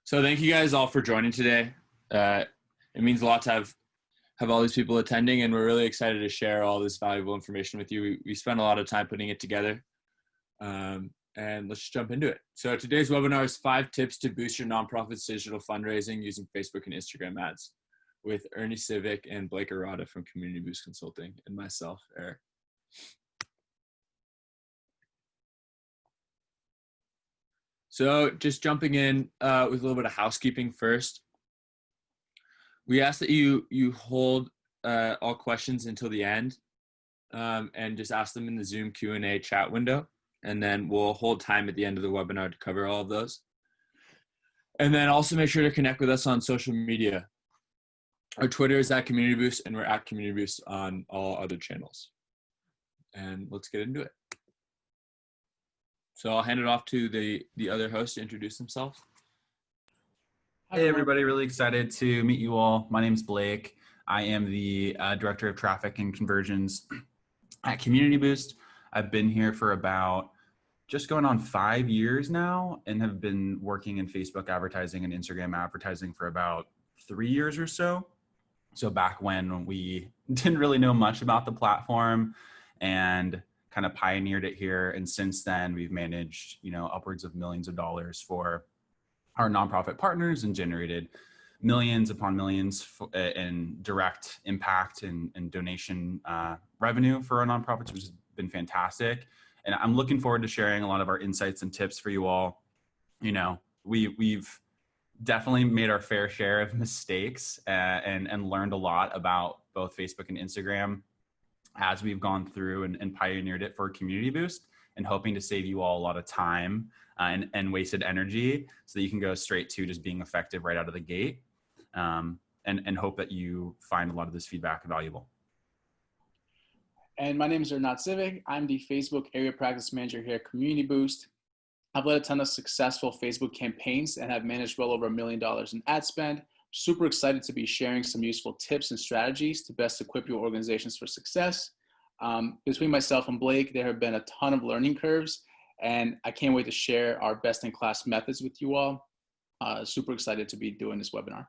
So thank you guys all for joining today. It means a lot to have all these people attending, and we're really excited to share all this valuable information with you. We spent a lot of time putting it together, and let's just jump into it. So today's webinar is 5 tips to boost your nonprofit's digital fundraising using Facebook and Instagram ads, with Ernie Civic and Blake Arata from Community Boost Consulting, and myself, Eric. So just jumping in with a little bit of housekeeping first. We ask that you hold all questions until the end and just ask them in the Zoom Q&A chat window. And then we'll hold time at the end of the webinar to cover all of those. And then also make sure to connect with us on social media. Our Twitter is @CommunityBoost, and we're @CommunityBoost on all other channels. And let's get into it. So I'll hand it off to the other host to introduce himself. Hey everybody, really excited to meet you all. My name's Blake. I am the Director of Traffic and Conversions at Community Boost. I've been here for about just going on 5 years now and have been working in Facebook advertising and Instagram advertising for about 3 years or so. So back when we didn't really know much about the platform and kind of pioneered it here. And since then we've managed, upwards of millions of dollars for our nonprofit partners and generated millions upon millions in direct impact and donation revenue for our nonprofits, which has been fantastic. And I'm looking forward to sharing a lot of our insights and tips for you all. We've definitely made our fair share of mistakes and learned a lot about both Facebook and Instagram as we've gone through and pioneered it for Community Boost, and hoping to save you all a lot of time and wasted energy so that you can go straight to just being effective right out of the gate, and hope that you find a lot of this feedback valuable. And my name is Ernie Civic. I'm the Facebook Area Practice Manager here at Community Boost. I've led a ton of successful Facebook campaigns and have managed well over $1 million in ad spend. Super excited to be sharing some useful tips and strategies to best equip your organizations for success. Between myself and Blake, there have been a ton of learning curves, and I can't wait to share our best-in-class methods with you all. Super excited to be doing this webinar.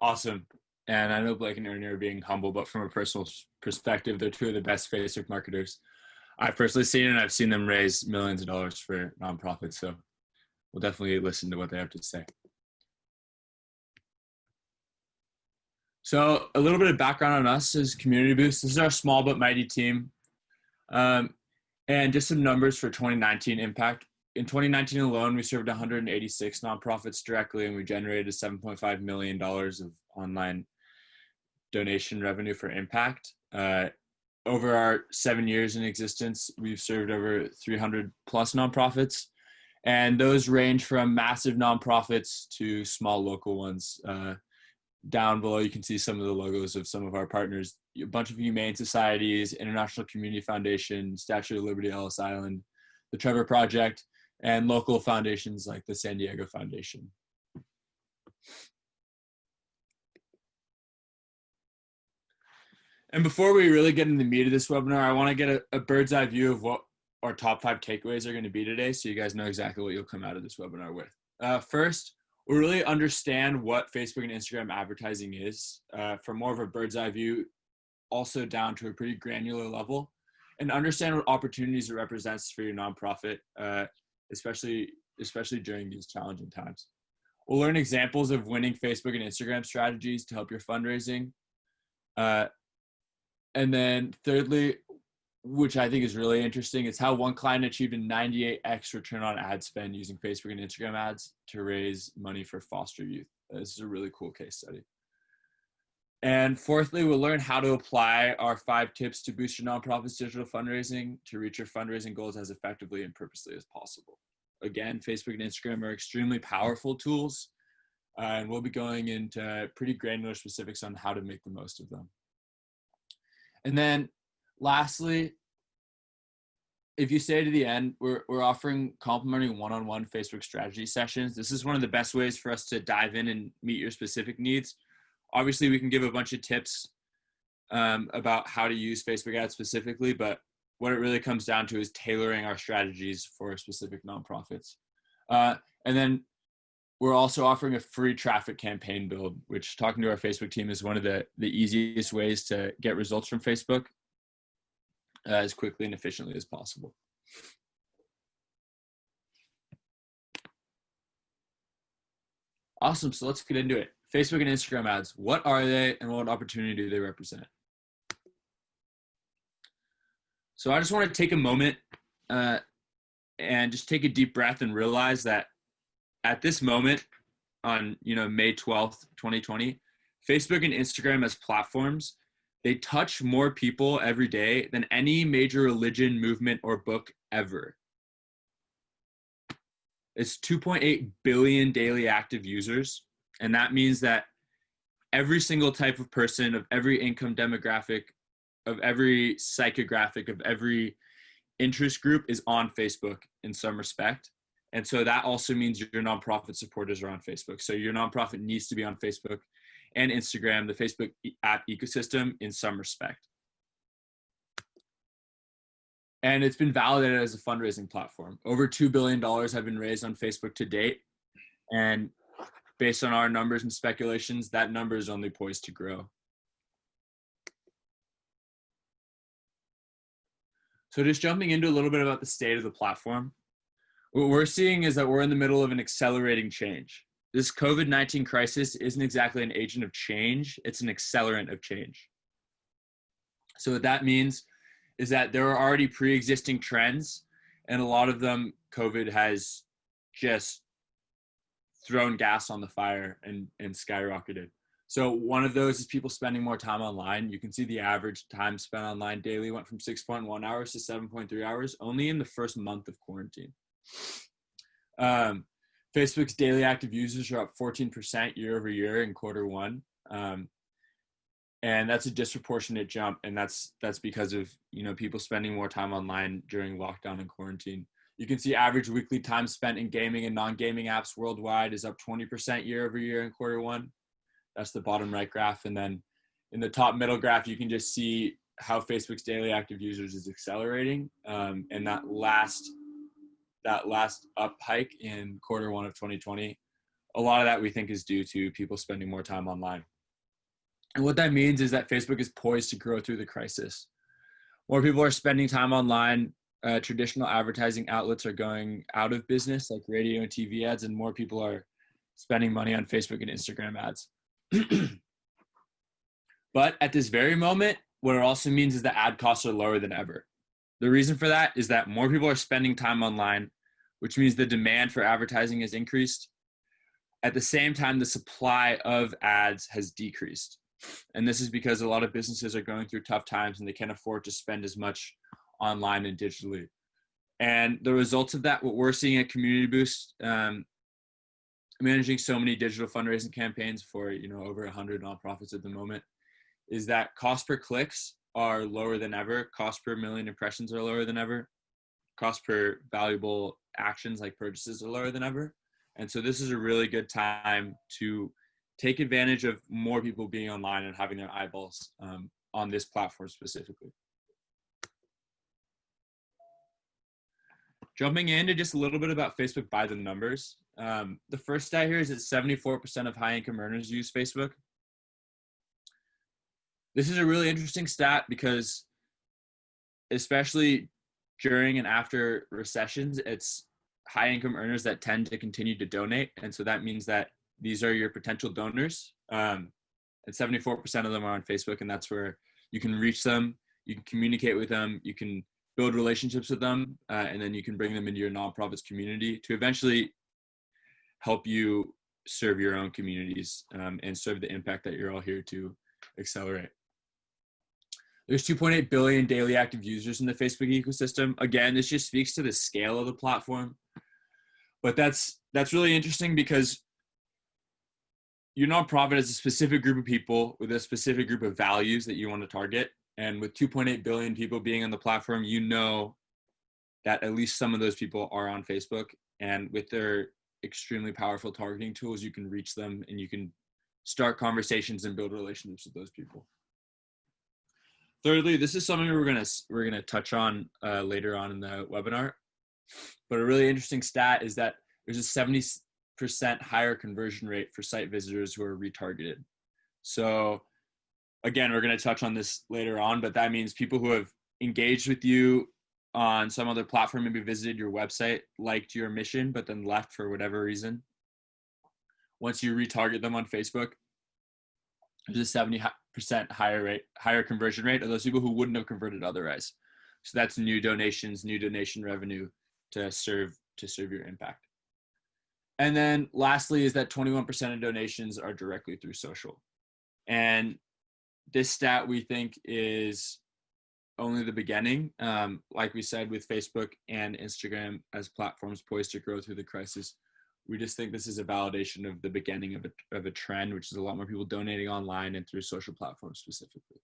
Awesome. And I know Blake and Ernie are being humble, but from a personal perspective, they're two of the best Facebook marketers I've personally seen, and I've seen them raise millions of dollars for nonprofits. So we'll definitely listen to what they have to say. So a little bit of background on us as Community Boost. This is our small but mighty team. And just some numbers for 2019 impact. In 2019 alone, we served 186 nonprofits directly, and we generated $7.5 million of online donation revenue for impact. Over our 7 years in existence, we've served over 300 plus nonprofits. And those range from massive nonprofits to small local ones. Down below, you can see some of the logos of some of our partners, a bunch of humane societies, International Community Foundation, Statue of Liberty Ellis Island, the Trevor Project, and local foundations like the San Diego Foundation. And before we really get into the meat of this webinar, I want to get a bird's eye view of what our top 5 takeaways are going to be today, so you guys know exactly what you'll come out of this webinar with. First, we really understand what Facebook and Instagram advertising is from more of a bird's eye view, also down to a pretty granular level, and understand what opportunities it represents for your nonprofit, especially during these challenging times. We'll learn examples of winning Facebook and Instagram strategies to help your fundraising. And then thirdly, which I think is really interesting, is how one client achieved a 98x return on ad spend using Facebook and Instagram ads to raise money for foster youth. This is a really cool case study. And fourthly, we'll learn how to apply our 5 tips to boost your nonprofit's digital fundraising to reach your fundraising goals as effectively and purposely as possible. Again, Facebook and Instagram are extremely powerful tools, and we'll be going into pretty granular specifics on how to make the most of them. And then lastly, if you stay to the end, we're offering complimentary one-on-one Facebook strategy sessions. This is one of the best ways for us to dive in and meet your specific needs. Obviously, we can give a bunch of tips about how to use Facebook ads specifically, but what it really comes down to is tailoring our strategies for specific nonprofits. And And then we're also offering a free traffic campaign build, which, talking to our Facebook team, is one of the easiest ways to get results from Facebook as quickly and efficiently as possible. Awesome. So let's get into it. Facebook and Instagram ads. What are they and what opportunity do they represent? So I just want to take a moment and just take a deep breath and realize that at this moment on, May 12th, 2020, Facebook and Instagram as platforms, they touch more people every day than any major religion, movement, or book ever. It's 2.8 billion daily active users. And that means that every single type of person, of every income demographic, of every psychographic, of every interest group is on Facebook in some respect. And so that also means your nonprofit supporters are on Facebook. So your nonprofit needs to be on Facebook and Instagram, the Facebook app ecosystem, in some respect. And it's been validated as a fundraising platform. Over $2 billion have been raised on Facebook to date. And based on our numbers and speculations, that number is only poised to grow. So just jumping into a little bit about the state of the platform, what we're seeing is that we're in the middle of an accelerating change. This COVID-19 crisis isn't exactly an agent of change, it's an accelerant of change. So what that means is that there are already pre-existing trends, and a lot of them COVID has just thrown gas on the fire and skyrocketed. So one of those is people spending more time online. You can see the average time spent online daily went from 6.1 hours to 7.3 hours only in the first month of quarantine. Facebook's daily active users are up 14% year over year in Q1. And that's a disproportionate jump. And that's because of, people spending more time online during lockdown and quarantine. You can see average weekly time spent in gaming and non-gaming apps worldwide is up 20% year over year in Q1. That's the bottom right graph. And then in the top middle graph, you can just see how Facebook's daily active users is accelerating. And that last up hike in Q1 of 2020, a lot of that we think is due to people spending more time online. And what that means is that Facebook is poised to grow through the crisis. More people are spending time online. Traditional advertising outlets are going out of business, like radio and TV ads, and more people are spending money on Facebook and Instagram ads. But at this very moment, what it also means is that ad costs are lower than ever. The reason for that is that more people are spending time online, which means the demand for advertising has increased. At the same time, the supply of ads has decreased. And this is because a lot of businesses are going through tough times and they can't afford to spend as much online and digitally. And the results of that, what we're seeing at Community Boost, managing so many digital fundraising campaigns for over 100 nonprofits at the moment, is that cost per clicks are lower than ever. Cost per million impressions are lower than ever. Cost per valuable actions like purchases are lower than ever. And so this is a really good time to take advantage of more people being online and having their eyeballs on this platform specifically. Jumping into just a little bit about Facebook by the numbers. The first stat here is that 74% of high-income earners use Facebook. This is a really interesting stat because especially during and after recessions, it's high-income earners that tend to continue to donate. And so that means that these are your potential donors. And 74% of them are on Facebook, and that's where you can reach them, you can communicate with them, you can build relationships with them, and then you can bring them into your nonprofit's community to eventually help you serve your own communities and serve the impact that you're all here to accelerate. There's 2.8 billion daily active users in the Facebook ecosystem. Again, this just speaks to the scale of the platform. But that's really interesting because your nonprofit is a specific group of people with a specific group of values that you want to target. And with 2.8 billion people being on the platform, you know that at least some of those people are on Facebook. And with their extremely powerful targeting tools, you can reach them and you can start conversations and build relationships with those people. Thirdly, this is something we're gonna touch on later on in the webinar. But a really interesting stat is that there's a higher conversion rate for site visitors who are retargeted. So again, we're going to touch on this later on, but that means people who have engaged with you on some other platform, maybe visited your website, liked your mission, but then left for whatever reason. Once you retarget them on Facebook, there's a 70% higher conversion rate of those people who wouldn't have converted otherwise. So that's new donations, new donation revenue to serve your impact. And then lastly is that 21% of donations are directly through social. And this stat we think is only the beginning. Like we said, with Facebook and Instagram as platforms poised to grow through the crisis, we just think this is a validation of the beginning of a trend, which is a lot more people donating online and through social platforms specifically.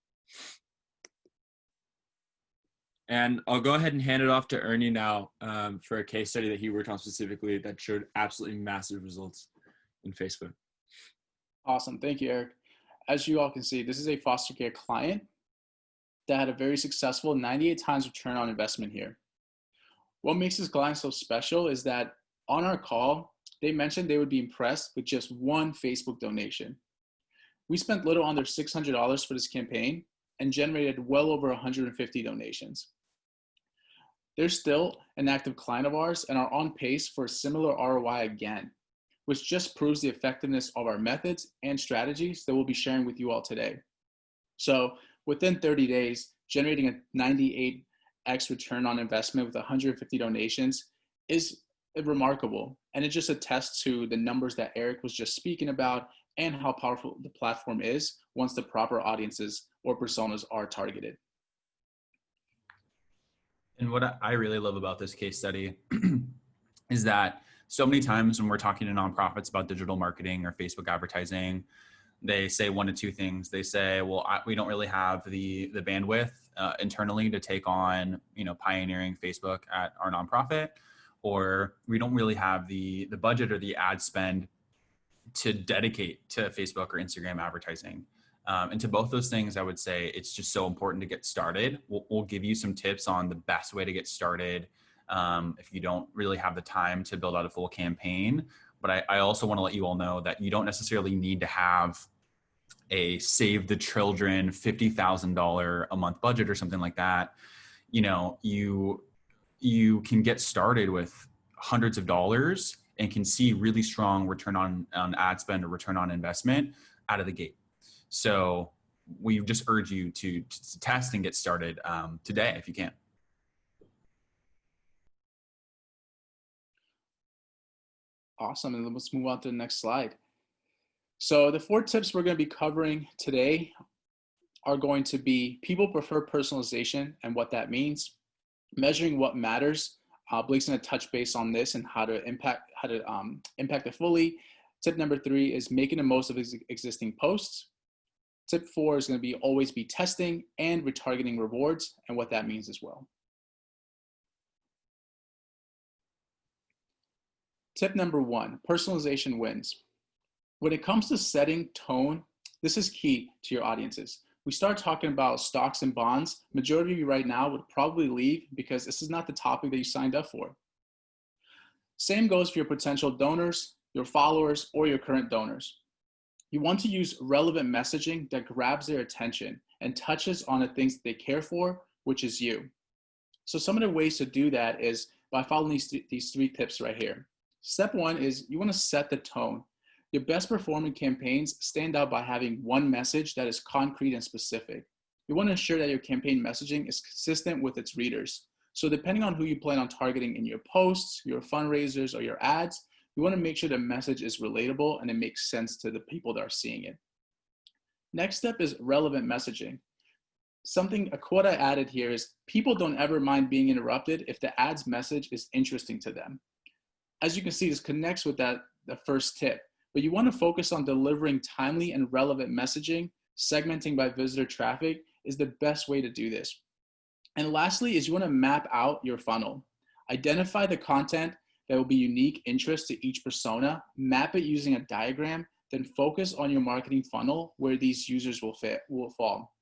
And I'll go ahead and hand it off to Ernie now for a case study that he worked on specifically that showed absolutely massive results in Facebook. Awesome. Thank you, Eric. As you all can see, this is a foster care client that had a very successful 98 times return on investment here. What makes this client so special is that on our call, they mentioned they would be impressed with just one Facebook donation. We spent little under $600 for this campaign and generated well over 150 donations. They're still an active client of ours and are on pace for a similar ROI again, which just proves the effectiveness of our methods and strategies that we'll be sharing with you all today. So within 30 days, generating a 98x return on investment with 150 donations is remarkable. And it just attests to the numbers that Eric was just speaking about and how powerful the platform is once the proper audiences or personas are targeted. And what I really love about this case study is that so many times when we're talking to nonprofits about digital marketing or Facebook advertising, they say one of two things. They say, well, we don't really have the bandwidth internally to take on, pioneering Facebook at our nonprofit, or we don't really have the budget or the ad spend to dedicate to Facebook or Instagram advertising. And to both those things, I would say it's just so important to get started. We'll give you some tips on the best way to get started if you don't really have the time to build out a full campaign. But I also want to let you all know that you don't necessarily need to have a Save the Children $50,000 a month budget or something like that. You can get started with hundreds of dollars and can see really strong return on ad spend or return on investment out of the gate. So we just urge you to test and get started today if you can. Awesome. And let's move on to the next slide. So the 4 tips we're going to be covering today are going to be people prefer personalization and what that means, measuring what matters. Blake's going to touch base on this and how to impact it fully. Tip number 3 is making the most of existing posts. Tip 4 is going to be always be testing and retargeting rewards and what that means as well. Tip number 1, personalization wins. When it comes to setting tone, this is key to your audiences. We start talking about stocks and bonds. Majority of you right now would probably leave because this is not the topic that you signed up for. Same goes for your potential donors, your followers, or your current donors. You want to use relevant messaging that grabs their attention and touches on the things that they care for, which is you. So some of the ways to do that is by following these 3 tips right here. Step 1 is you want to set the tone. Your best performing campaigns stand out by having one message that is concrete and specific. You want to ensure that your campaign messaging is consistent with its readers. So depending on who you plan on targeting in your posts, your fundraisers, or your ads, you want to make sure the message is relatable and it makes sense to the people that are seeing it. Next step is relevant messaging. A quote I added here is, people don't ever mind being interrupted if the ad's message is interesting to them. As you can see, this connects with the first tip, but you want to focus on delivering timely and relevant messaging. Segmenting by visitor traffic is the best way to do this. And lastly is you want to map out your funnel. Identify the content that will be unique interest to each persona, map it using a diagram, then focus on your marketing funnel where these users will fall.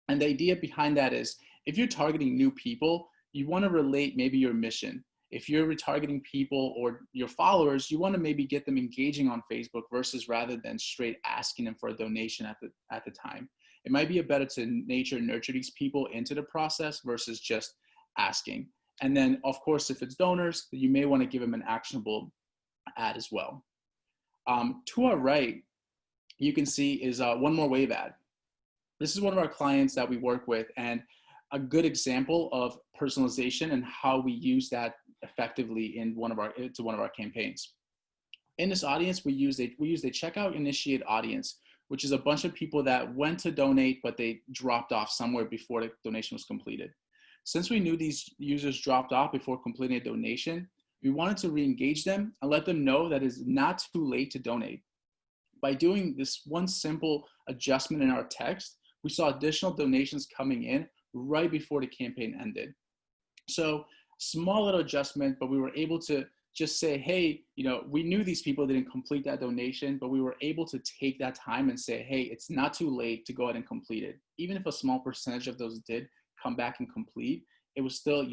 And the idea behind that is if you're targeting new people, you want to relate maybe your mission. If you're retargeting people or your followers, you want to maybe get them engaging on Facebook versus rather than straight asking them for a donation at the time. It might be better to nurture these people into the process versus just asking. And then, of course, if it's donors, you may want to give them an actionable ad as well. To our right, you can see is One More Wave ad. This is one of our clients that we work with, and a good example of personalization and how we use that effectively in one of our campaigns. In this audience, we used a checkout initiate audience, which is a bunch of people that went to donate, but they dropped off somewhere before the donation was completed. Since we knew these users dropped off before completing a donation, we wanted to re-engage them and let them know that it's not too late to donate. By doing this one simple adjustment in our text, we saw additional donations coming in right before the campaign ended. So small little adjustment, but we were able to just say, hey, we knew these people didn't complete that donation, but we were able to take that time and say, hey, it's not too late to go ahead and complete it. Even if a small percentage of those did come back and complete, it was still,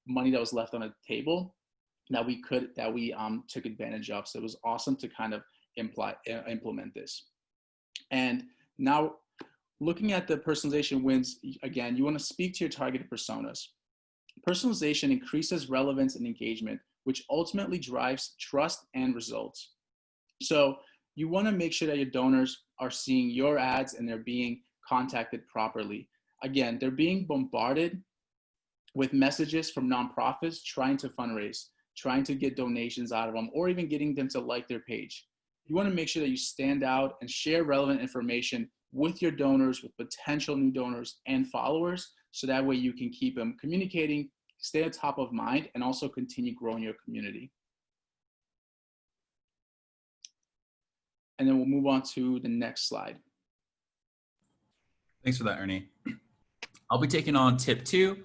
money that was left on the table that we took advantage of. So it was awesome to kind of implement this. And now, looking at the personalization wins, again, you want to speak to your targeted personas. Personalization increases relevance and engagement, which ultimately drives trust and results. So you want to make sure that your donors are seeing your ads and they're being contacted properly. Again, they're being bombarded with messages from nonprofits trying to fundraise, trying to get donations out of them, or even getting them to like their page. You want to make sure that you stand out and share relevant information with your donors, with potential new donors and followers, so that way you can keep them communicating, stay on top of mind, and also continue growing your community. And then we'll move on to the next slide. Thanks for that, Ernie. I'll be taking on tip 2,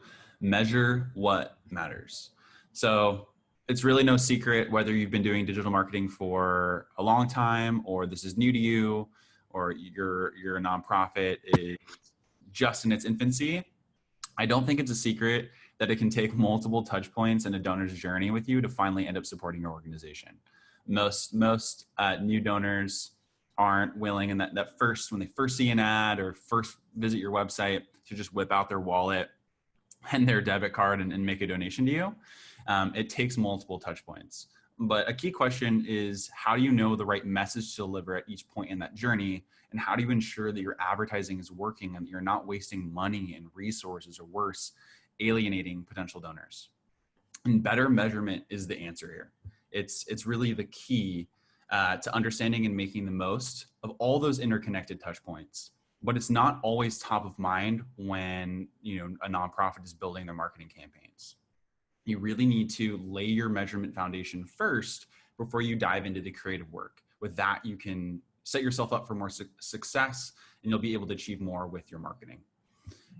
measure what matters. So it's really no secret whether you've been doing digital marketing for a long time or this is new to you, or your nonprofit is just in its infancy. I don't think it's a secret that it can take multiple touch points in a donor's journey with you to finally end up supporting your organization. Most new donors aren't willing in when they first see an ad or first visit your website to just whip out their wallet and their debit card and make a donation to you. It takes multiple touch points. But a key question is, how do you know the right message to deliver at each point in that journey? And how do you ensure that your advertising is working and that you're not wasting money and resources, or worse, alienating potential donors? And better measurement is the answer here. It's really the key to understanding and making the most of all those interconnected touch points. But it's not always top of mind when a nonprofit is building their marketing campaigns. You really need to lay your measurement foundation first before you dive into the creative work. With that, you can set yourself up for more success, and you'll be able to achieve more with your marketing.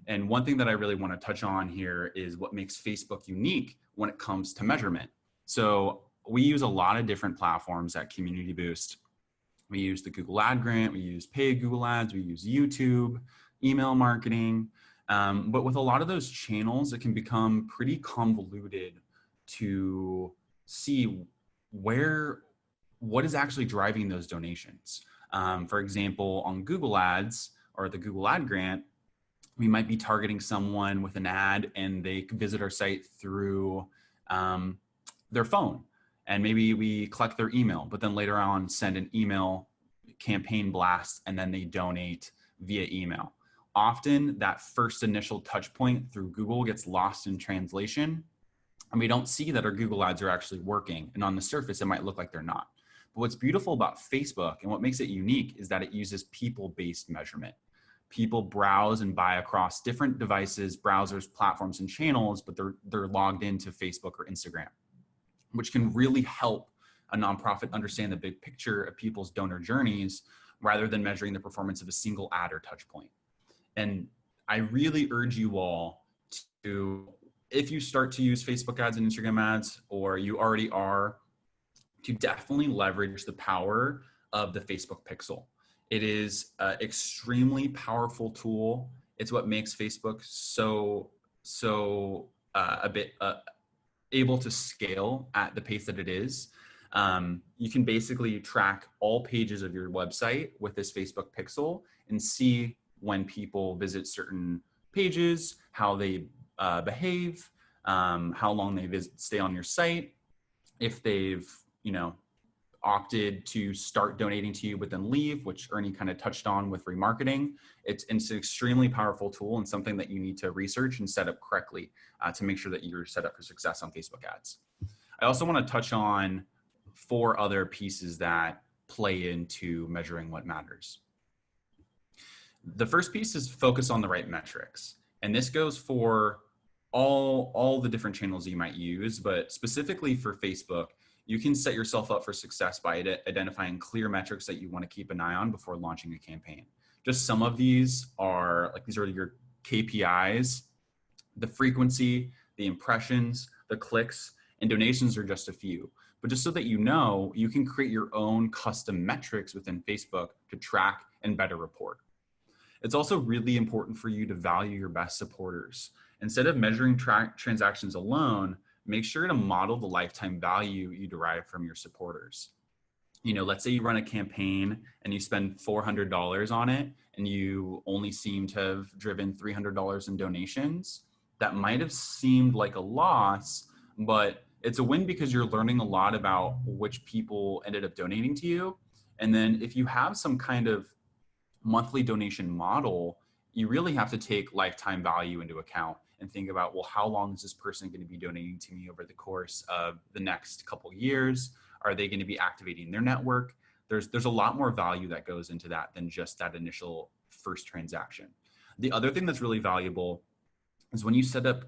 And one thing that I really want to touch on here is what makes Facebook unique when it comes to measurement. So we use a lot of different platforms at Community Boost. We use the Google Ad Grant, we use paid Google Ads, we use YouTube, email marketing. But with a lot of those channels, it can become pretty convoluted to see what is actually driving those donations. For example, on Google Ads or the Google Ad Grant, we might be targeting someone with an ad and they visit our site through their phone. And maybe we collect their email, but then later on send an email campaign blast and then they donate via email. Often that first initial touch point through Google gets lost in translation, and we don't see that our Google ads are actually working. And on the surface, it might look like they're not. But what's beautiful about Facebook and what makes it unique is that it uses people-based measurement. People browse and buy across different devices, browsers, platforms, and channels, but they're logged into Facebook or Instagram, which can really help a nonprofit understand the big picture of people's donor journeys rather than measuring the performance of a single ad or touch point. And I really urge you all to, if you start to use Facebook ads and Instagram ads, or you already are, to definitely leverage the power of the Facebook Pixel. It is an extremely powerful tool. It's what makes Facebook so able to scale at the pace that it is, you can basically track all pages of your website with this Facebook pixel and see when people visit certain pages, how they behave, how long they stay on your site, if they've, opted to start donating to you but then leave, which Ernie kind of touched on with remarketing. It's an extremely powerful tool and something that you need to research and set up correctly to make sure that you're set up for success on Facebook ads. I also want to touch on 4 other pieces that play into measuring what matters. The first piece is focus on the right metrics. And this goes for all the different channels you might use, but specifically for Facebook, you can set yourself up for success by identifying clear metrics that you want to keep an eye on before launching a campaign. Just some of these are your KPIs, the frequency, the impressions, the clicks, and donations are just a few. But just so that you know, you can create your own custom metrics within Facebook to track and better report. It's also really important for you to value your best supporters. Instead of measuring transactions alone, make sure to model the lifetime value you derive from your supporters. Let's say you run a campaign and you spend $400 on it and you only seem to have driven $300 in donations. That might have seemed like a loss, but it's a win because you're learning a lot about which people ended up donating to you. And then if you have some kind of monthly donation model, you really have to take lifetime value into account and think about, well, how long is this person going to be donating to me over the course of the next couple of years? Are they going to be activating their network? There's a lot more value that goes into that than just that initial first transaction. The other thing that's really valuable is when you set up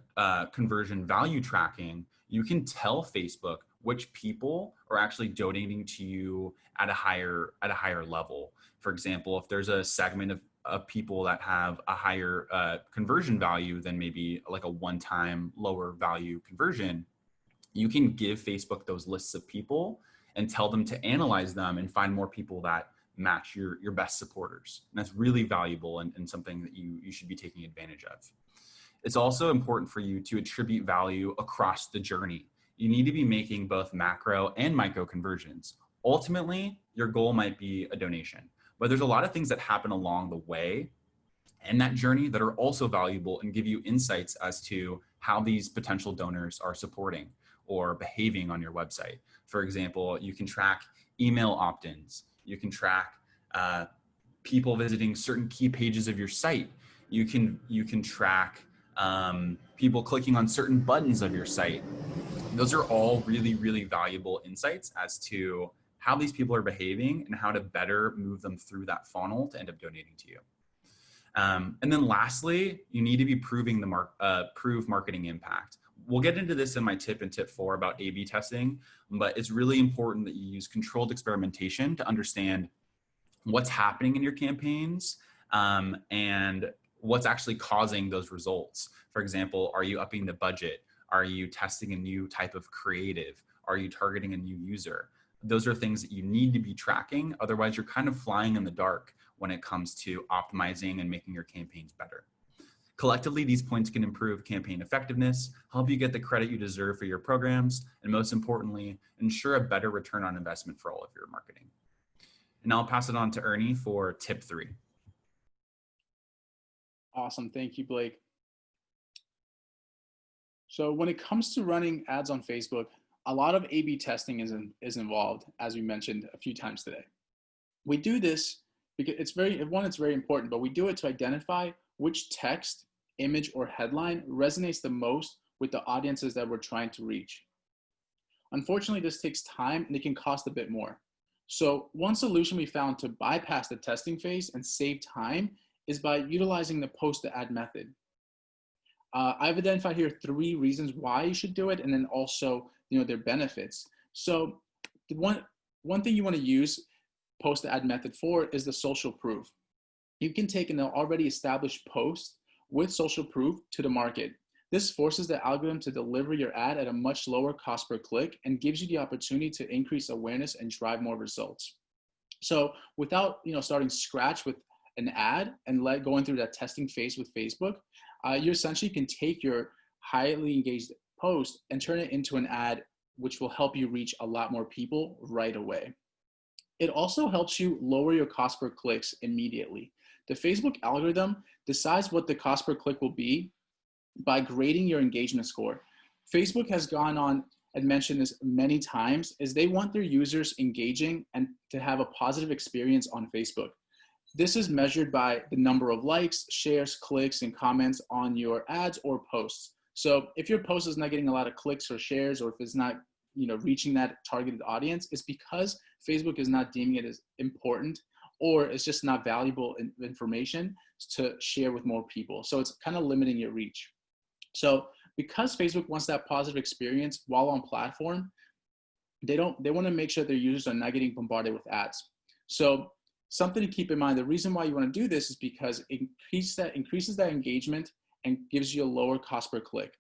conversion value tracking, you can tell Facebook which people are actually donating to you at a higher level. For example, if there's a segment of people that have a higher conversion value than maybe like a one-time lower value conversion, you can give Facebook those lists of people and tell them to analyze them and find more people that match your best supporters. And that's really valuable and something that you should be taking advantage of. It's also important for you to attribute value across the journey. You need to be making both macro and micro conversions. Ultimately, your goal might be a donation, but there's a lot of things that happen along the way in that journey that are also valuable and give you insights as to how these potential donors are supporting or behaving on your website. For example, you can track email opt-ins. You can track people visiting certain key pages of your site. You can track people clicking on certain buttons of your site. Those are all really, really valuable insights as to how these people are behaving and how to better move them through that funnel to end up donating to you. And then lastly, you need to be proving prove marketing impact. We'll get into this in my tip 4 about A/B testing, but it's really important that you use controlled experimentation to understand what's happening in your campaigns and what's actually causing those results. For example, are you upping the budget? Are you testing a new type of creative? Are you targeting a new user? Those are things that you need to be tracking. Otherwise, you're kind of flying in the dark when it comes to optimizing and making your campaigns better. Collectively, these points can improve campaign effectiveness, help you get the credit you deserve for your programs, and most importantly, ensure a better return on investment for all of your marketing. And I'll pass it on to Ernie for tip 3. Awesome. Thank you, Blake. So when it comes to running ads on Facebook, a lot of A/B testing is involved, as we mentioned a few times today. We do this because it's very important, but we do it to identify which text, image, or headline resonates the most with the audiences that we're trying to reach. Unfortunately, this takes time and it can cost a bit more. So one solution we found to bypass the testing phase and save time is by utilizing the post-to-ad method. I've identified here 3 reasons why you should do it, and then also their benefits. So the one thing you want to use post-to-ad method for is the social proof. You can take an already established post with social proof to the market. This forces the algorithm to deliver your ad at a much lower cost per click and gives you the opportunity to increase awareness and drive more results. So without starting scratch with an ad and going through that testing phase with Facebook, you essentially can take your highly engaged post and turn it into an ad, which will help you reach a lot more people right away. It also helps you lower your cost per clicks immediately. The Facebook algorithm decides what the cost per click will be by grading your engagement score. Facebook has gone on and mentioned this many times, is they want their users engaging and to have a positive experience on Facebook. This is measured by the number of likes, shares, clicks, and comments on your ads or posts. So if your post is not getting a lot of clicks or shares, or if it's not reaching that targeted audience, it's because Facebook is not deeming it as important, or it's just not valuable information to share with more people. So it's kind of limiting your reach. So because Facebook wants that positive experience while on platform, they want to make sure their users are not getting bombarded with ads. So something to keep in mind, the reason why you want to do this is because it increases that engagement and gives you a lower cost per click.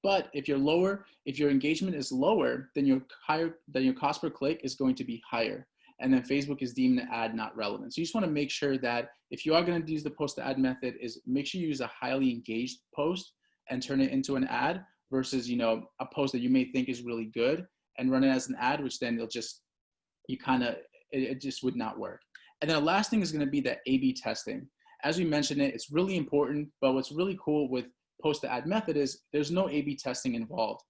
But if your engagement is lower, then your cost per click is going to be higher. And then Facebook is deeming the ad not relevant. So you just want to make sure that if you are going to use the post to ad method, is make sure you use a highly engaged post and turn it into an ad versus, a post that you may think is really good and run it as an ad, which then it just would not work. And then the last thing is going to be that A/B testing. As we mentioned it's really important, but what's really cool with post to ad method is there's no A/B testing involved.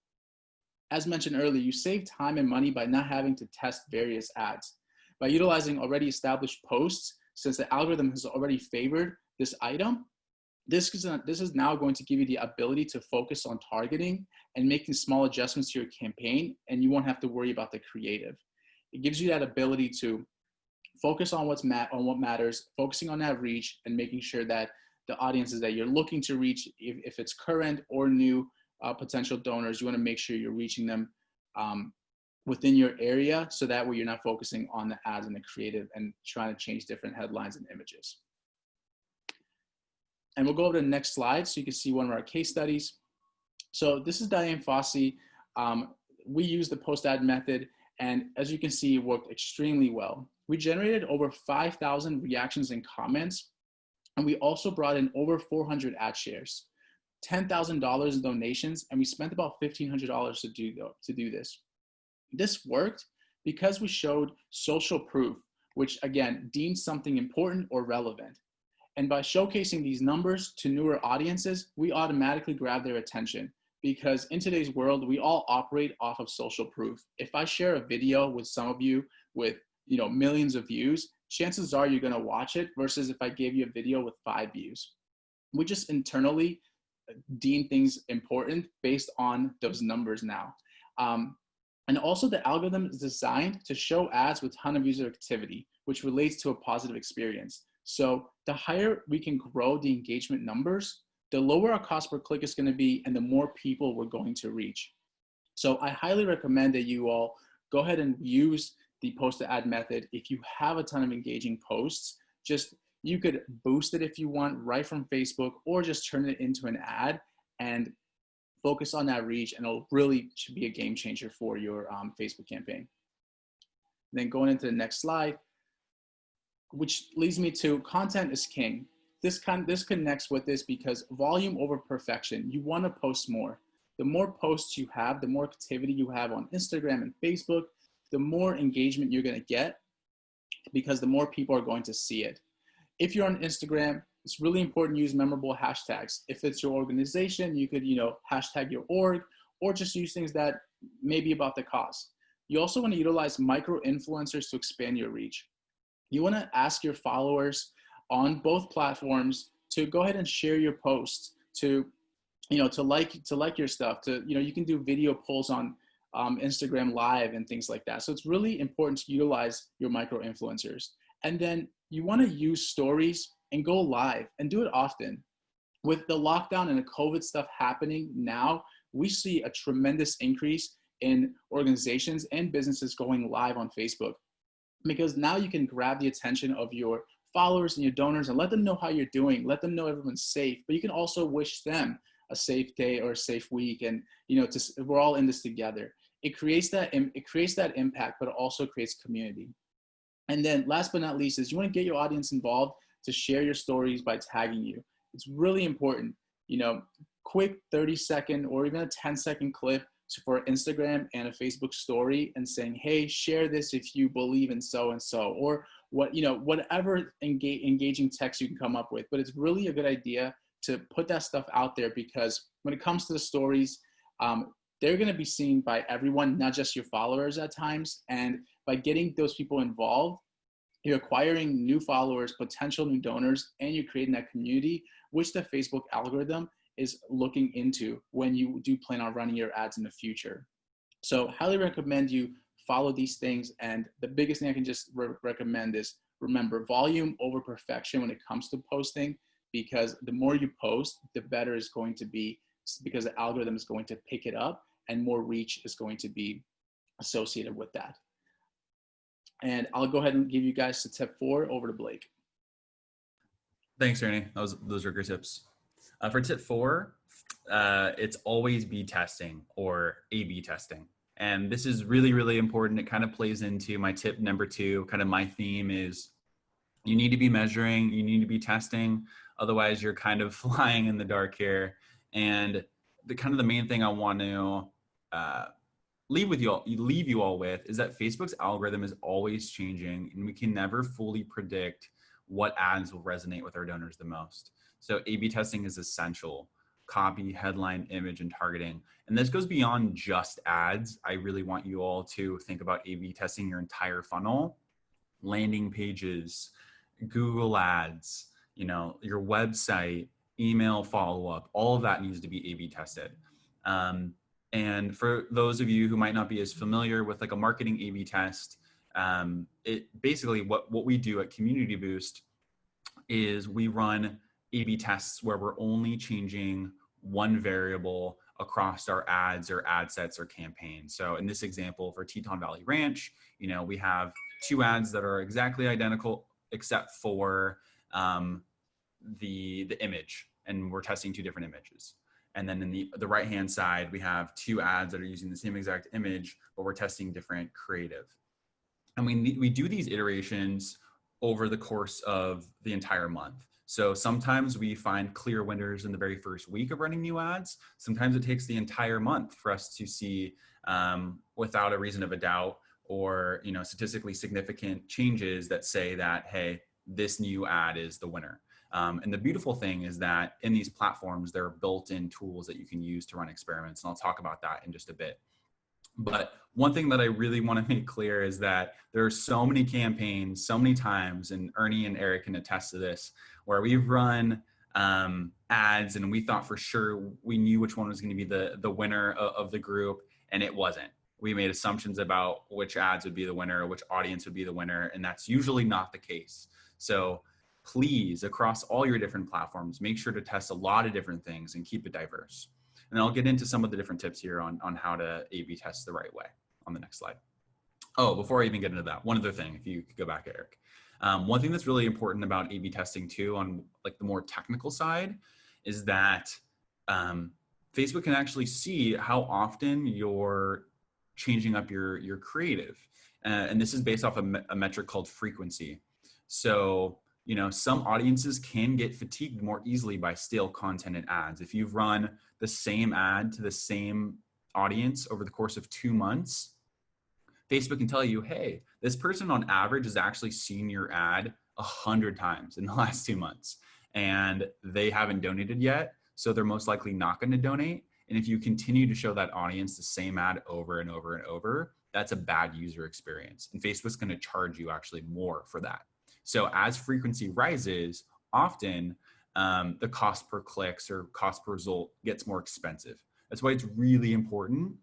As mentioned earlier, you save time and money by not having to test various ads. By utilizing already established posts, since the algorithm has already favored this item, this is now going to give you the ability to focus on targeting and making small adjustments to your campaign, and you won't have to worry about the creative. It gives you that ability to focus on what matters, focusing on that reach, and making sure that the audiences that you're looking to reach, if it's current or new potential donors, you want to make sure you're reaching them within your area, so that way you're not focusing on the ads and the creative and trying to change different headlines and images. And we'll go over to the next slide so you can see one of our case studies. So this is Diane Fossey. We use the post ad method, and as you can see, it worked extremely well. We generated over 5,000 reactions and comments, and we also brought in over 400 ad shares, $10,000 in donations, and we spent about $1,500 to do this. This worked because we showed social proof, which again deems something important or relevant. And by showcasing these numbers to newer audiences, we automatically grab their attention, because in today's world, we all operate off of social proof. If I share a video with some of you with millions of views, chances are you're gonna watch it, versus if I gave you a video with 5 views. We just internally deem things important based on those numbers now. And also the algorithm is designed to show ads with a ton of user activity, which relates to a positive experience. So the higher we can grow the engagement numbers, the lower our cost per click is going to be, and the more people we're going to reach. So I highly recommend that you all go ahead and use the post to ad method. If you have a ton of engaging posts, you could boost it if you want right from Facebook, or just turn it into an ad and focus on that reach, and it'll really should be a game changer for your Facebook campaign. And then going into the next slide, which leads me to content is king. This connects with this because volume over perfection. You want to post more. The more posts you have, the more activity you have on Instagram and Facebook, the more engagement you're going to get, because the more people are going to see it. If you're on Instagram, it's really important to use memorable hashtags. If it's your organization, you could hashtag your org, or just use things that may be about the cause. You also want to utilize micro influencers to expand your reach. You want to ask your followers on both platforms to go ahead and share your posts, to like your stuff, you can do video polls on Instagram Live and things like that. So it's really important to utilize your micro influencers. And then you want to use stories and go live and do it often. With the lockdown and the COVID stuff happening now, we see a tremendous increase in organizations and businesses going live on Facebook, because now you can grab the attention of your followers and your donors and let them know how you're doing, let them know everyone's safe, but you can also wish them a safe day or a safe week, and we're all in this together. It creates that impact, but it also creates community. And then last but not least is you want to get your audience involved to share your stories by tagging you. It's really important. quick 30-second or even a 10-second clip for Instagram and a Facebook story and saying, hey, share this if you believe in so and so, or whatever engaging text you can come up with. But it's really a good idea to put that stuff out there, because when it comes to the stories, they're going to be seen by everyone, not just your followers at times. And by getting those people involved, you're acquiring new followers, potential new donors, and you're creating that community, which the Facebook algorithm is looking into when you do plan on running your ads in the future. So highly recommend you follow these things. And the biggest thing I can just recommend is, remember, volume over perfection when it comes to posting, because the more you post, the better it's going to be, because the algorithm is going to pick it up and more reach is going to be associated with that. And I'll go ahead and give you guys to tip 4. Over to Blake. Thanks, Ernie. Those are great tips. For tip 4, it's always be testing or A/B testing. And this is really, really important. It kind of plays into my tip number 2. Kind of my theme is you need to be measuring, you need to be testing. Otherwise, you're kind of flying in the dark here. And the main thing I want to leave you all with is that Facebook's algorithm is always changing, and we can never fully predict what ads will resonate with our donors the most. So A/B testing is essential. Copy, headline, image, and targeting. And this goes beyond just ads. I really want you all to think about A/B testing your entire funnel, landing pages, Google ads, your website, email follow-up, all of that needs to be A/B tested. And for those of you who might not be as familiar with like a marketing A/B test, it basically what we do at Community Boost is we run A/B tests where we're only changing one variable across our ads or ad sets or campaigns. So in this example for Teton Valley Ranch, we have 2 ads that are exactly identical except for the image, and we're testing 2 different images. And then in the right-hand side, we have 2 ads that are using the same exact image, but we're testing different creative. And we do these iterations over the course of the entire month. So sometimes we find clear winners in the very first week of running new ads. Sometimes it takes the entire month for us to see without a reason of a doubt or statistically significant changes that say that, hey, this new ad is the winner. And the beautiful thing is that in these platforms, there are built-in tools that you can use to run experiments. And I'll talk about that in just a bit. But one thing that I really want to make clear is that there are so many campaigns, so many times, and Ernie and Eric can attest to this, where we've run ads and we thought for sure we knew which one was going to be the winner of the group, and it wasn't. We made assumptions about which ads would be the winner, or which audience would be the winner, and that's usually not the case. So please, across all your different platforms, make sure to test a lot of different things and keep it diverse. And I'll get into some of the different tips here on how to A/B test the right way on the next slide. Oh, before I even get into that, one other thing, if you could go back, Eric. One thing that's really important about A/B testing too, on like the more technical side, is that Facebook can actually see how often you're changing up your creative. And this is based off a metric called frequency. So, some audiences can get fatigued more easily by stale content and ads. If you've run the same ad to the same audience over the course of 2 months, Facebook can tell you, hey, this person on average has actually seen your ad 100 times in the last 2 months, and they haven't donated yet. So they're most likely not going to donate. And if you continue to show that audience the same ad over and over and over, that's a bad user experience. And Facebook's going to charge you actually more for that. So as frequency rises, often the cost per clicks or cost per result gets more expensive. That's why it's really important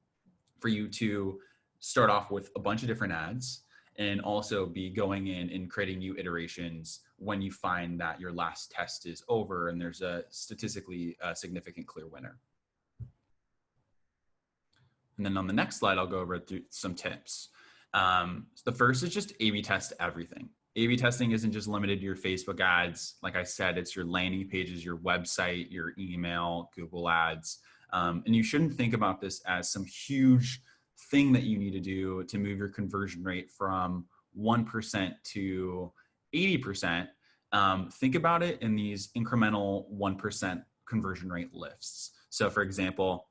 for you to start off with a bunch of different ads and also be going in and creating new iterations when you find that your last test is over and there's a statistically significant clear winner. And then on the next slide, I'll go over some tips. The first is just A/B test everything. A/B testing isn't just limited to your Facebook ads. Like I said, it's your landing pages, your website, your email, Google ads. And you shouldn't think about this as some huge thing that you need to do to move your conversion rate from 1% to 80%. Think about it in these incremental 1% conversion rate lifts. So for example,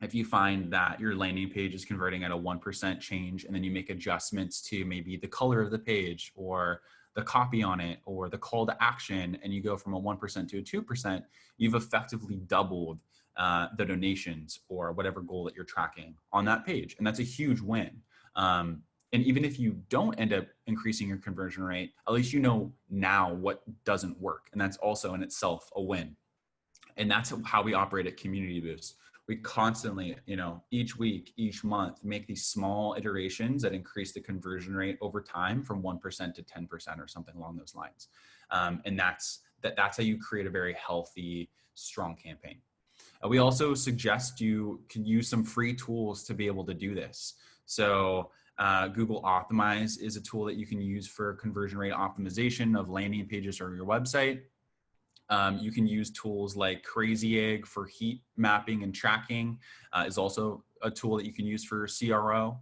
if you find that your landing page is converting at a 1% change, and then you make adjustments to maybe the color of the page or the copy on it or the call to action, and you go from a 1% to a 2%, you've effectively doubled the donations or whatever goal that you're tracking on that page. And that's a huge win. And even if you don't end up increasing your conversion rate, at least you know now what doesn't work. And that's also in itself a win. And that's how we operate at Community Boost. We constantly, each week, each month, make these small iterations that increase the conversion rate over time from 1% to 10% or something along those lines. And that's how you create a very healthy, strong campaign. We also suggest you can use some free tools to be able to do this. So Google Optimize is a tool that you can use for conversion rate optimization of landing pages or your website. You can use tools like Crazy Egg for heat mapping and tracking, is also a tool that you can use for CRO.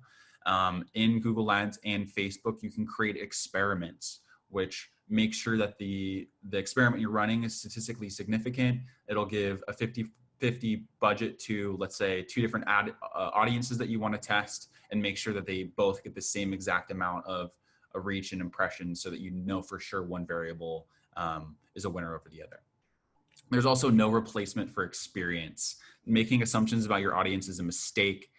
In Google Ads and Facebook, you can create experiments, which make sure that the experiment you're running is statistically significant. It'll give a 50-50 budget to, let's say, 2 different audiences that you want to test, and make sure that they both get the same exact amount of reach and impressions, so that you know for sure one variable is a winner over the other. There's also no replacement for experience. Making assumptions about your audience is a mistake.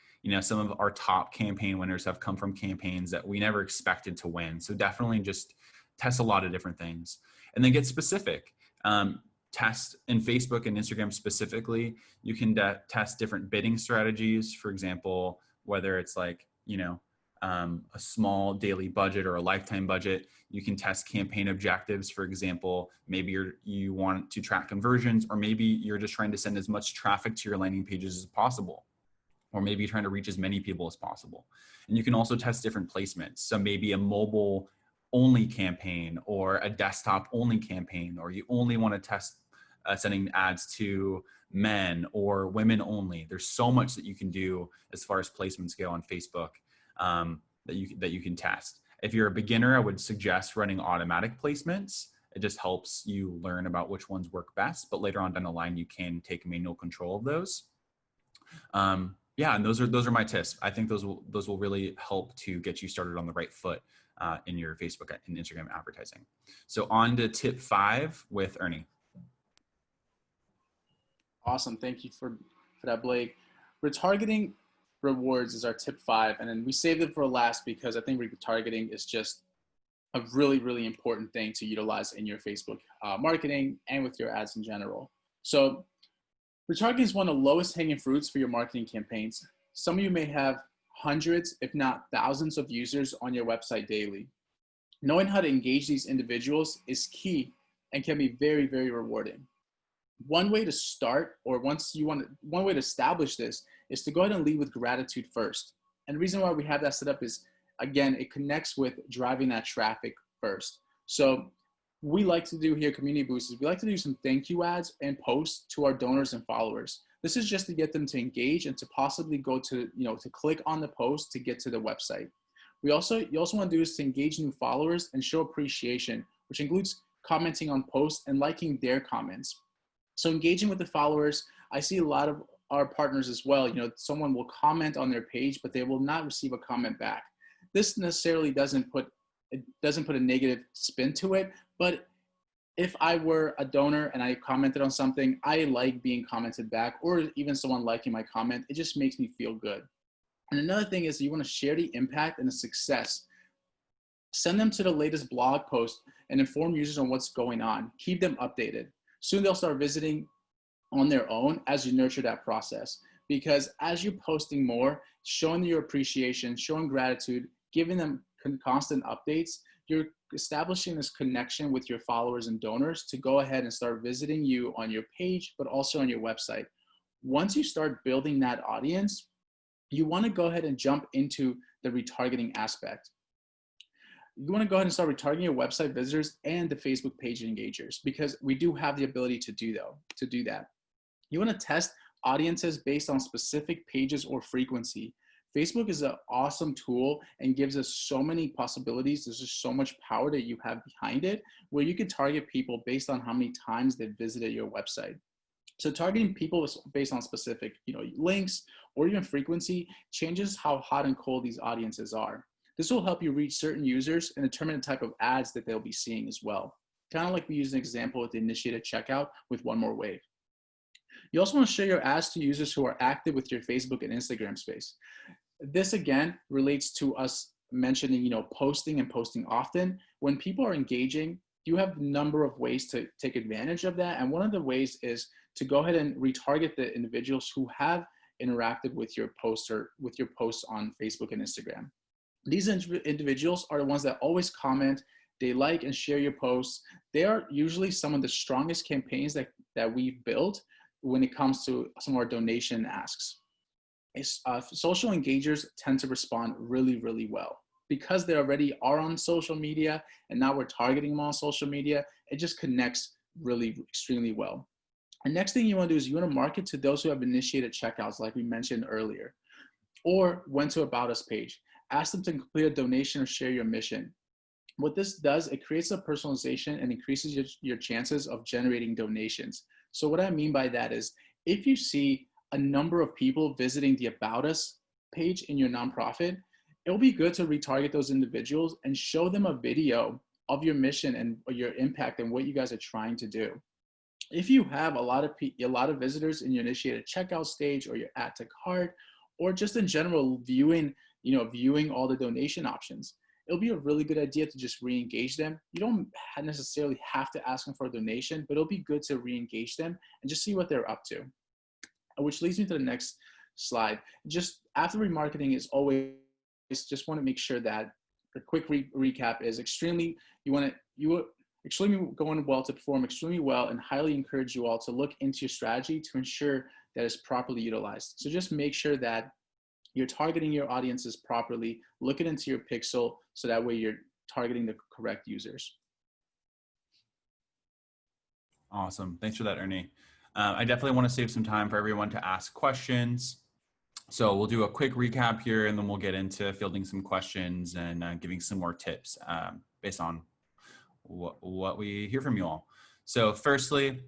Some of our top campaign winners have come from campaigns that we never expected to win. So definitely just test a lot of different things, and then get specific. Test in Facebook and Instagram specifically. You can test different bidding strategies. For example, whether it's like, a small daily budget or a lifetime budget. You can test campaign objectives. For example, maybe you want to track conversions, or maybe you're just trying to send as much traffic to your landing pages as possible, or maybe you're trying to reach as many people as possible. And you can also test different placements. So maybe a mobile only campaign or a desktop only campaign, or you only want to test sending ads to men or women only. There's so much that you can do as far as placements go on Facebook that you can test. If you're a beginner, I would suggest running automatic placements. It just helps you learn about which ones work best, but later on down the line, you can take manual control of those. Yeah, and those are my tips. I think those will really help to get you started on the right foot in your Facebook and Instagram advertising. So on to tip 5 with Ernie. Awesome. Thank you for that, Blake. Retargeting rewards is our tip 5. And then we saved it for last because I think retargeting is just a really, really important thing to utilize in your Facebook marketing and with your ads in general. So retargeting is one of the lowest hanging fruits for your marketing campaigns. Some of you may have hundreds, if not thousands of users on your website daily. Knowing how to engage these individuals is key and can be very, very rewarding. One way to start, or one way to establish this, is to go ahead and lead with gratitude first. And the reason why we have that set up is, again, it connects with driving that traffic first. So we like to do here, Community Boost, is we like to do some thank you ads and posts to our donors and followers. This is just to get them to engage and to possibly go to, to click on the post to get to the website. You also want to do is to engage new followers and show appreciation, which includes commenting on posts and liking their comments. So engaging with the followers, I see a lot of our partners as well. Someone will comment on their page, but they will not receive a comment back. This necessarily doesn't put a negative spin to it, but if I were a donor and I commented on something, I like being commented back, or even someone liking my comment. It just makes me feel good. And another thing is you want to share the impact and the success. Send them to the latest blog post and inform users on what's going on. Keep them updated. Soon they'll start visiting on their own as you nurture that process. Because as you're posting more, showing your appreciation, showing gratitude, giving them constant updates, you're establishing this connection with your followers and donors to go ahead and start visiting you on your page, but also on your website. Once you start building that audience, you want to go ahead and jump into the retargeting aspect. You want to go ahead and start retargeting your website visitors and the Facebook page engagers, because we do have the ability to do that. You want to test audiences based on specific pages or frequency. Facebook is an awesome tool and gives us so many possibilities. There's just so much power that you have behind it, where you can target people based on how many times they've visited your website. So targeting people based on specific, links or even frequency changes how hot and cold these audiences are. This will help you reach certain users and determine the type of ads that they'll be seeing as well. Kind of like we use an example with the initiated checkout with One More Wave. You also want to share your ads to users who are active with your Facebook and Instagram space. This again relates to us mentioning, posting and posting often. When people are engaging, you have a number of ways to take advantage of that. And one of the ways is to go ahead and retarget the individuals who have interacted with your posts or with your posts on Facebook and Instagram. These individuals are the ones that always comment, they like and share your posts. They are usually some of the strongest campaigns that we've built when it comes to some of our donation asks. Social engagers tend to respond really, really well. Because they already are on social media and now we're targeting them on social media, it just connects really extremely well. And next thing you want to do is you want to market to those who have initiated checkouts like we mentioned earlier, or went to About Us page. Ask them to complete a donation or share your mission. What this does, it creates a personalization and increases your chances of generating donations. So what I mean by that is if you see a number of people visiting the About Us page in your nonprofit, it'll be good to retarget those individuals and show them a video of your mission and your impact and what you guys are trying to do. If you have a lot of visitors in your initiated checkout stage or your add to cart, or just in general viewing all the donation options, it'll be a really good idea to just re-engage them. You don't necessarily have to ask them for a donation, but it'll be good to re-engage them and just see what they're up to. Which leads me to the next slide. Just after remarketing is always, just want to make sure that a quick recap is extremely going well to perform extremely well, and highly encourage you all to look into your strategy to ensure that it's properly utilized. So just make sure that you're targeting your audiences properly, look into your pixel so that way you're targeting the correct users. Awesome. Thanks for that, Ernie. I definitely want to save some time for everyone to ask questions. So we'll do a quick recap here, and then we'll get into fielding some questions and giving some more tips based on what we hear from you all. So firstly,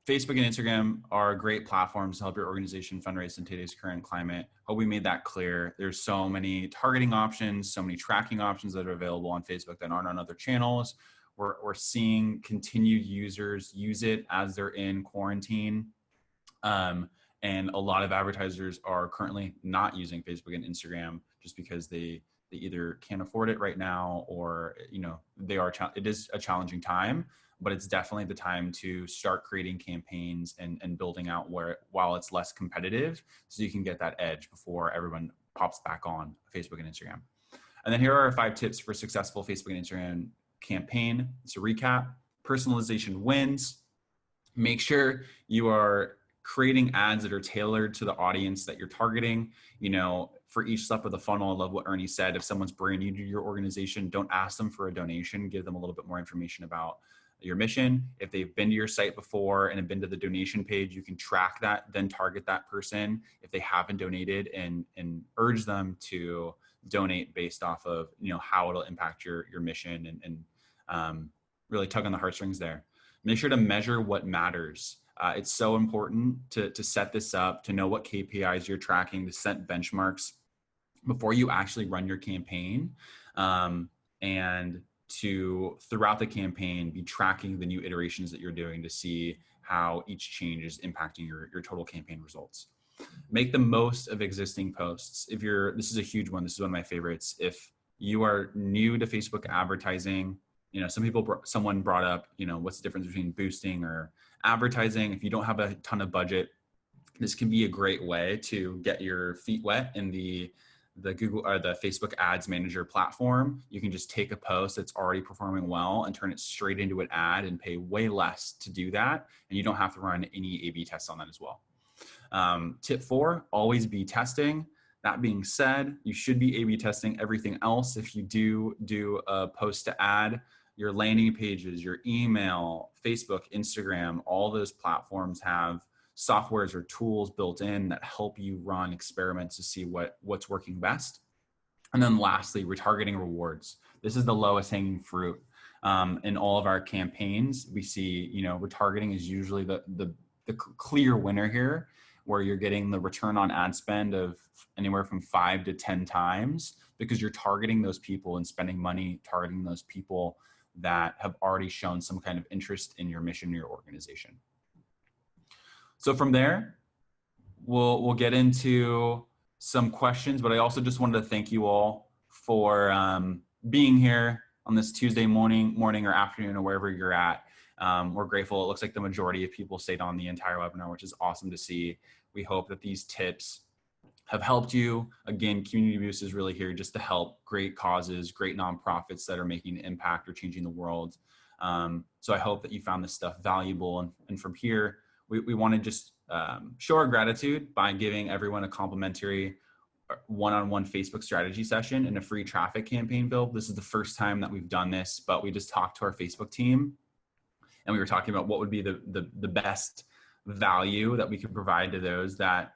Facebook and Instagram are great platforms to help your organization fundraise in today's current climate. Hope we made that clear. There's so many targeting options, so many tracking options that are available on Facebook that aren't on other channels. We're seeing continued users use it as they're in quarantine. And a lot of advertisers are currently not using Facebook and Instagram just because they either can't afford it right now, or it is a challenging time, but it's definitely the time to start creating campaigns and building out while it's less competitive, so you can get that edge before everyone pops back on Facebook and Instagram. And then here are 5 tips for successful Facebook and Instagram campaign. So recap: personalization wins. Make sure you are creating ads that are tailored to the audience that you're targeting. For each step of the funnel, I love what Ernie said. If someone's brand new to your organization, don't ask them for a donation. Give them a little bit more information about your mission. If they've been to your site before and have been to the donation page, you can track that, then target that person if they haven't donated, and urge them to donate based off of how it'll impact your mission, and really tug on the heartstrings there. Make sure to measure what matters. It's so important to set this up, to know what KPIs you're tracking, to set benchmarks before you actually run your campaign, and to, throughout the campaign, be tracking the new iterations that you're doing to see how each change is impacting your total campaign results. Make the most of existing posts. This is a huge one. This is one of my favorites. If you are new to Facebook advertising, someone brought up, what's the difference between boosting or advertising? If you don't have a ton of budget, this can be a great way to get your feet wet in the Google or the Facebook Ads Manager platform. You can just take a post that's already performing well and turn it straight into an ad and pay way less to do that. And you don't have to run any A/B tests on that as well. Tip 4, always be testing. That being said, you should be A/B testing everything else. If you do a post to ad, your landing pages, your email, Facebook, Instagram, all those platforms have softwares or tools built in that help you run experiments to see what's working best. And then lastly, retargeting rewards. This is the lowest hanging fruit. In all of our campaigns, we see, retargeting is usually the clear winner here, where you're getting the return on ad spend of anywhere from 5 to 10 times, because you're targeting those people and spending money targeting those people that have already shown some kind of interest in your mission or your organization. So from there, we'll get into some questions, but I also just wanted to thank you all for being here on this Tuesday morning or afternoon or wherever you're at. We're grateful. It looks like the majority of people stayed on the entire webinar, which is awesome to see. We hope that these tips have helped you. Again, Community Boost is really here just to help great causes, great nonprofits that are making an impact or changing the world. So I hope that you found this stuff valuable. And from here, we want to just show our gratitude by giving everyone a complimentary one-on-one Facebook strategy session and a free traffic campaign build. This is the first time that we've done this, but we just talked to our Facebook team and we were talking about what would be the best value that we could provide to those that,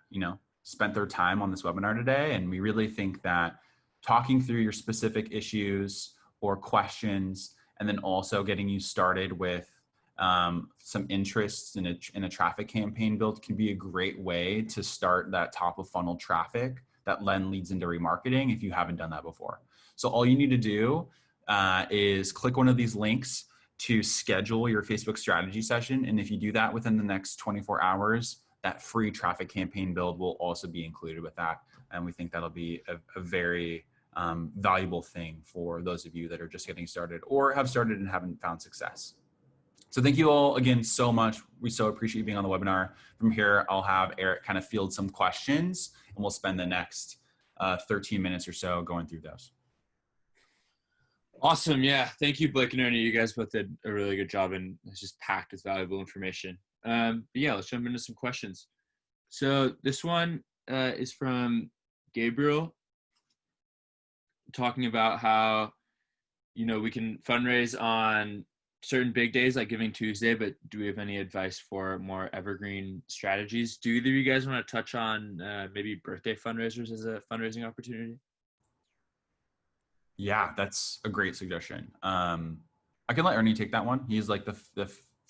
spent their time on this webinar today. And we really think that talking through your specific issues or questions, and then also getting you started with some interests in a traffic campaign build can be a great way to start that top of funnel traffic that then leads into remarketing if you haven't done that before. So all you need to do is click one of these links to schedule your Facebook strategy session. And if you do that within the next 24 hours, that free traffic campaign build will also be included with that. And we think that'll be a very valuable thing for those of you that are just getting started or have started and haven't found success. So thank you all again so much. We so appreciate you being on the webinar. From here, I'll have Eric kind of field some questions and we'll spend the next 13 minutes or so going through those. Awesome. Yeah. Thank you, Blake and Ernie. You guys both did a really good job and it's just packed with valuable information. But yeah, let's jump into some questions. So this one is from Gabriel, talking about how, we can fundraise on certain big days like Giving Tuesday, but do we have any advice for more evergreen strategies? Do either of you guys want to touch on maybe birthday fundraisers as a fundraising opportunity? Yeah, that's a great suggestion. I can let Ernie take that one. He's like the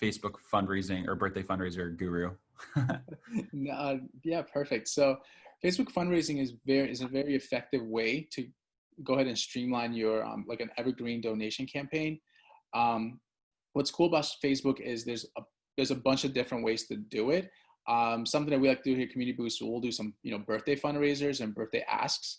Facebook fundraising or birthday fundraiser guru. Yeah, perfect. So Facebook fundraising is a very effective way to go ahead and streamline your like an evergreen donation campaign. What's cool about Facebook is there's a bunch of different ways to do it. Something that we like to do here at Community Boost, we'll do some birthday fundraisers and birthday asks.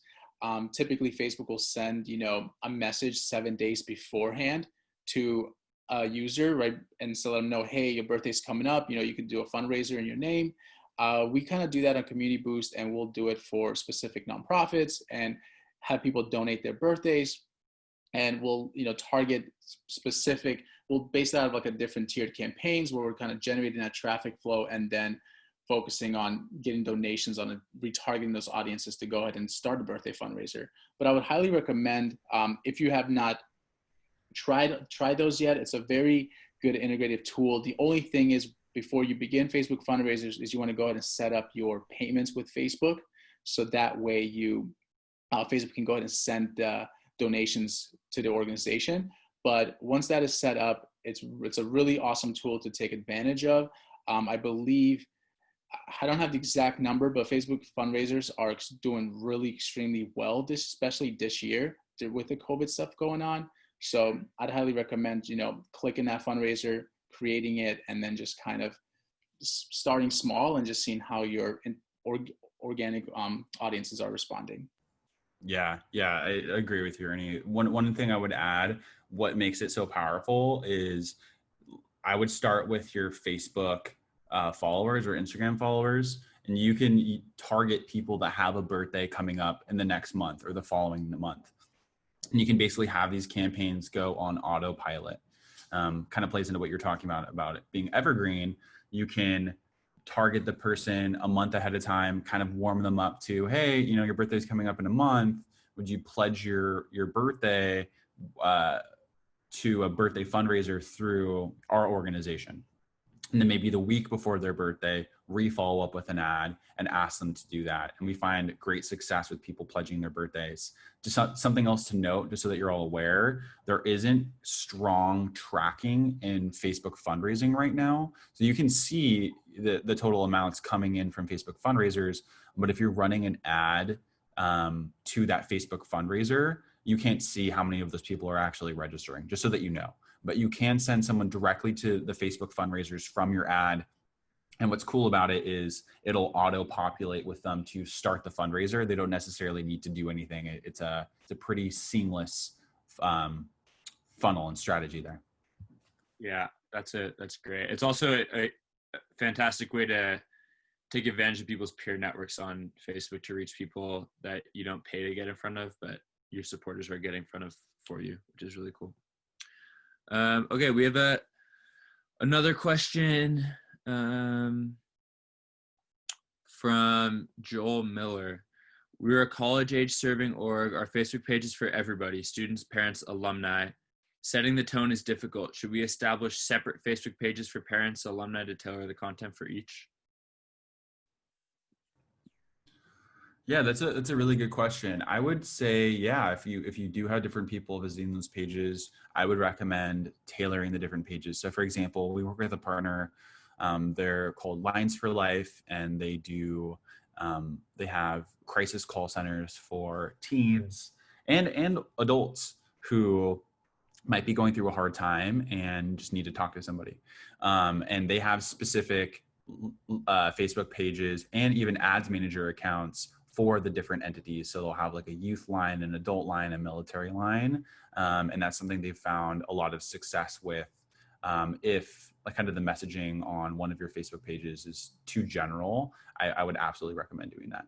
Typically, Facebook will send a message 7 days beforehand to a user, right? And so let them know, hey, your birthday's coming up. You can do a fundraiser in your name. We kind of do that on Community Boost, and we'll do it for specific nonprofits and have people donate their birthdays. And we'll target specific. We'll base that out of like a different tiered campaigns where we're kind of generating that traffic flow and then focusing on getting donations on retargeting those audiences to go ahead and start a birthday fundraiser. But I would highly recommend, if you have not tried those yet, it's a very good integrative tool. The only thing is, before you begin Facebook fundraisers, is you want to go ahead and set up your payments with Facebook, so that way Facebook can go ahead and send donations to the organization. But once that is set up, it's a really awesome tool to take advantage of. I believe, I don't have the exact number, but Facebook fundraisers are doing really extremely well, especially this year with the COVID stuff going on. So I'd highly recommend, clicking that fundraiser, creating it, and then just kind of starting small and just seeing how your organic audiences are responding. Yeah, I agree with you, Ernie. One thing I would add, what makes it so powerful is I would start with your Facebook followers or Instagram followers, and you can target people that have a birthday coming up in the next month or the following month. And you can basically have these campaigns go on autopilot. Kind of plays into what you're talking about it being evergreen. You can target the person a month ahead of time, kind of warm them up to, hey, your birthday's coming up in a month. Would you pledge your birthday to a birthday fundraiser through our organization? And then maybe the week before their birthday, re-follow up with an ad and ask them to do that. And we find great success with people pledging their birthdays. Just something else to note, just so that you're all aware, there isn't strong tracking in Facebook fundraising right now. So you can see the total amounts coming in from Facebook fundraisers, but if you're running an ad to that Facebook fundraiser, you can't see how many of those people are actually registering, just so that you know. But you can send someone directly to the Facebook fundraisers from your ad. And what's cool about it is it'll auto populate with them to start the fundraiser. They don't necessarily need to do anything. It's a pretty seamless funnel and strategy there. Yeah, that's great. It's also a fantastic way to take advantage of people's peer networks on Facebook to reach people that you don't pay to get in front of, but your supporters are getting in front of for you, which is really cool. Okay, we have another question from Joel Miller. We're a college-age serving org. Our Facebook page is for everybody, students, parents, alumni. Setting the tone is difficult. Should we establish separate Facebook pages for parents, alumni to tailor the content for each? Yeah, that's a really good question. I would say, yeah, if you do have different people visiting those pages, I would recommend tailoring the different pages. So for example, we work with a partner, they're called Lines for Life, and they have crisis call centers for teens and adults who might be going through a hard time and just need to talk to somebody. And they have specific Facebook pages and even ads manager accounts for the different entities. So they'll have like a youth line, an adult line, a military line. And that's something they've found a lot of success with. If like kind of the messaging on one of your Facebook pages is too general, I would absolutely recommend doing that.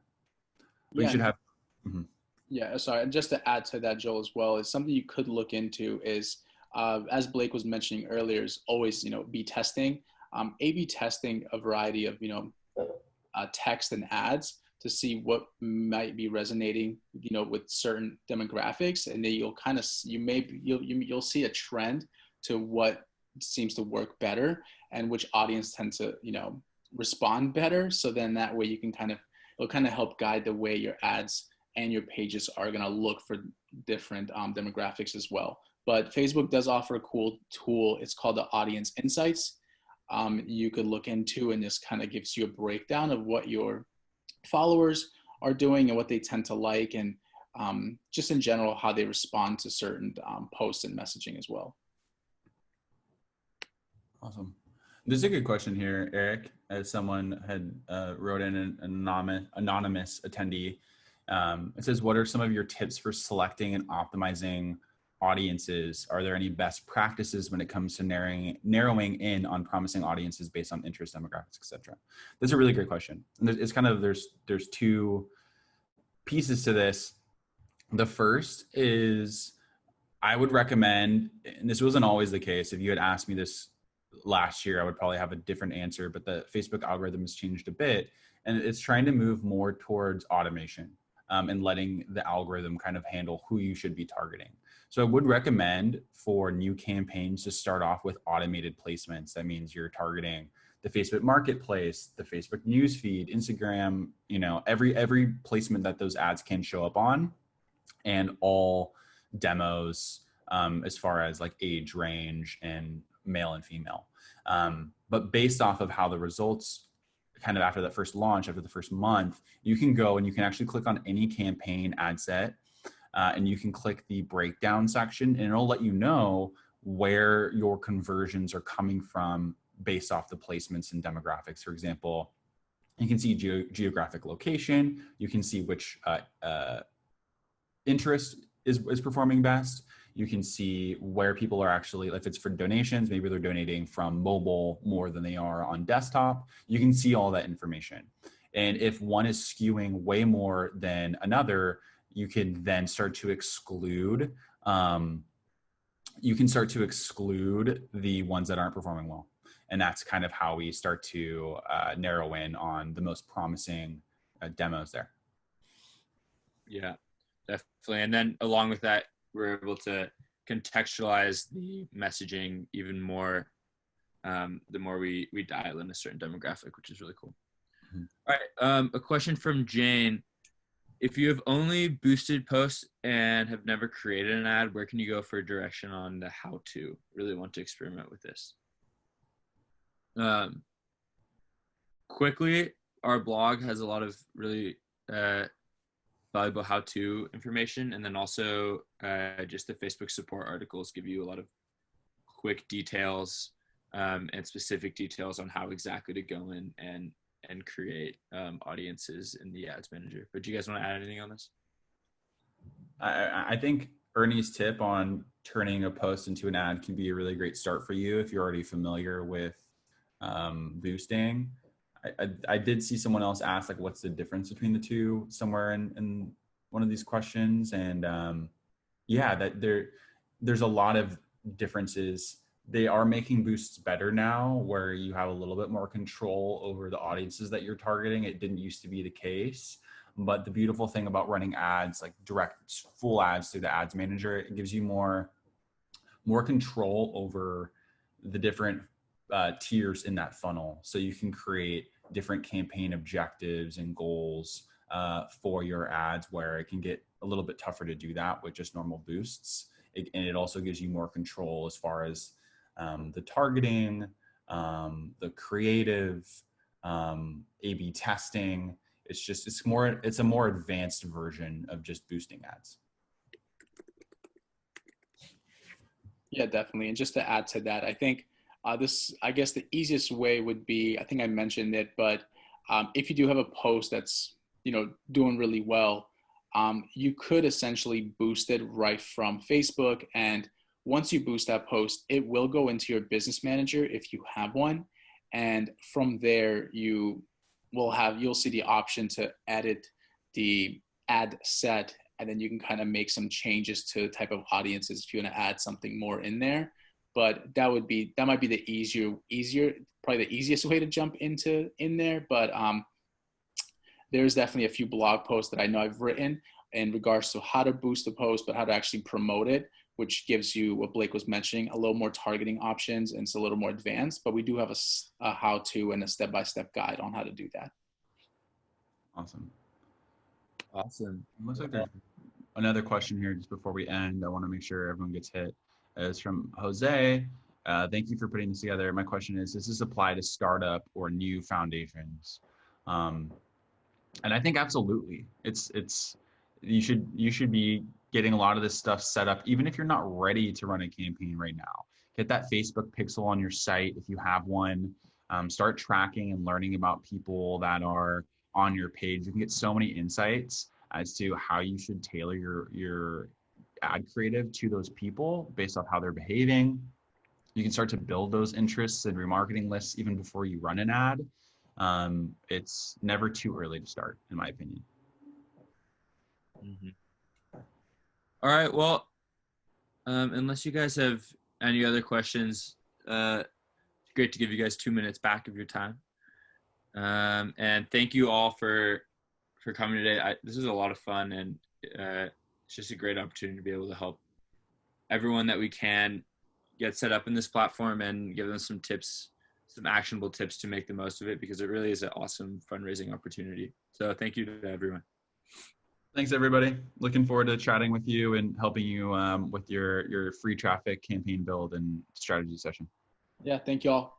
But you should have. Mm-hmm. Yeah, sorry. Just to add to that, Joel, as well, is something you could look into is, as Blake was mentioning earlier, is always, be testing, A/B testing a variety of, text and ads to see what might be resonating, with certain demographics, and then you'll see a trend to what seems to work better and which audience tend to, respond better. So then that way you can it'll kind of help guide the way your ads and your pages are going to look for different demographics as well. But Facebook does offer a cool tool. It's called the Audience Insights. You could look into, and this kind of gives you a breakdown of what your followers are doing and what they tend to like, and just in general, how they respond to certain posts and messaging as well. Awesome. There's a good question here, Eric, as someone had wrote in an anonymous attendee. It says, what are some of your tips for selecting and optimizing audiences? Are there any best practices when it comes to narrowing in on promising audiences based on interest, demographics, etc.? That's a really great question. And it's kind of, there's two pieces to this. The first is, I would recommend, and this wasn't always the case, if you had asked me this last year, I would probably have a different answer, but the Facebook algorithm has changed a bit, and it's trying to move more towards automation and letting the algorithm kind of handle who you should be targeting. So I would recommend for new campaigns to start off with automated placements. That means you're targeting the Facebook Marketplace, the Facebook newsfeed, Instagram, every placement that those ads can show up on, and all demos as far as like age range and male and female. But based off of how the results kind of after that first launch, after the first month, you can go and you can actually click on any campaign ad set and you can click the breakdown section, and it'll let you know where your conversions are coming from based off the placements and demographics. For example, you can see geographic location, you can see which interest is performing best. You can see where people are actually, if it's for donations, maybe they're donating from mobile more than they are on desktop. You can see all that information. And if one is skewing way more than another, you can then start to exclude, the ones that aren't performing well. And that's kind of how we start to narrow in on the most promising demos there. Yeah, definitely. And then along with that, we're able to contextualize the messaging even more the more we dial in a certain demographic, which is really cool. Mm-hmm. All right. A question from Jane. If you have only boosted posts and have never created an ad, where can you go for direction on the how to? Really want to experiment with this. Quickly, our blog has a lot of really valuable how-to information, and then also just the Facebook support articles give you a lot of quick details and specific details on how exactly to go in and create audiences in the ads manager. But do you guys want to add anything on this? I think Ernie's tip on turning a post into an ad can be a really great start for you if you're already familiar with boosting. I did see someone else ask, like, what's the difference between the two somewhere in one of these questions. And yeah, that there's a lot of differences. They are making boosts better now, where you have a little bit more control over the audiences that you're targeting. It didn't used to be the case. But the beautiful thing about running ads, like direct full ads through the ads manager, it gives you more control over the different tiers in that funnel. So you can create different campaign objectives and goals for your ads, where it can get a little bit tougher to do that with just normal boosts. And it also gives you more control as far as the targeting, the creative, A/B testing. It's a more advanced version of just boosting ads. Yeah, definitely. And just to add to that, I think I guess the easiest way would be, I think I mentioned it, but if you do have a post that's, doing really well, you could essentially boost it right from Facebook. And once you boost that post, it will go into your business manager if you have one. And from there, you'll see the option to edit the ad set, and then you can kind of make some changes to the type of audiences if you want to add something more in there. But that might be the probably the easiest way to jump in there. But there's definitely a few blog posts that I know I've written in regards to how to boost the post, but how to actually promote it, which gives you what Blake was mentioning, a little more targeting options, and it's a little more advanced. But we do have a how-to and a step-by-step guide on how to do that. Awesome. Looks like there's another question here just before we end. I want to make sure everyone gets hit. It's from Jose. Thank you for putting this together. My question is, does this apply to startup or new foundations? And I think absolutely. You should be getting a lot of this stuff set up, even if you're not ready to run a campaign right now. Get that Facebook pixel on your site if you have one. Start tracking and learning about people that are on your page. You can get so many insights as to how you should tailor your ad creative to those people based off how they're behaving. You can start to build those interests and remarketing lists even before you run an ad. It's never too early to start, in my opinion. Mm-hmm. All right. Well, unless you guys have any other questions, it's great to give you guys 2 minutes back of your time. And thank you all for coming today. This is a lot of fun, and it's just a great opportunity to be able to help everyone that we can get set up in this platform and give them some tips, some actionable tips to make the most of it, because it really is an awesome fundraising opportunity. So thank you to everyone. Thanks, everybody. Looking forward to chatting with you and helping you with your free traffic campaign build and strategy session. Yeah, thank you all.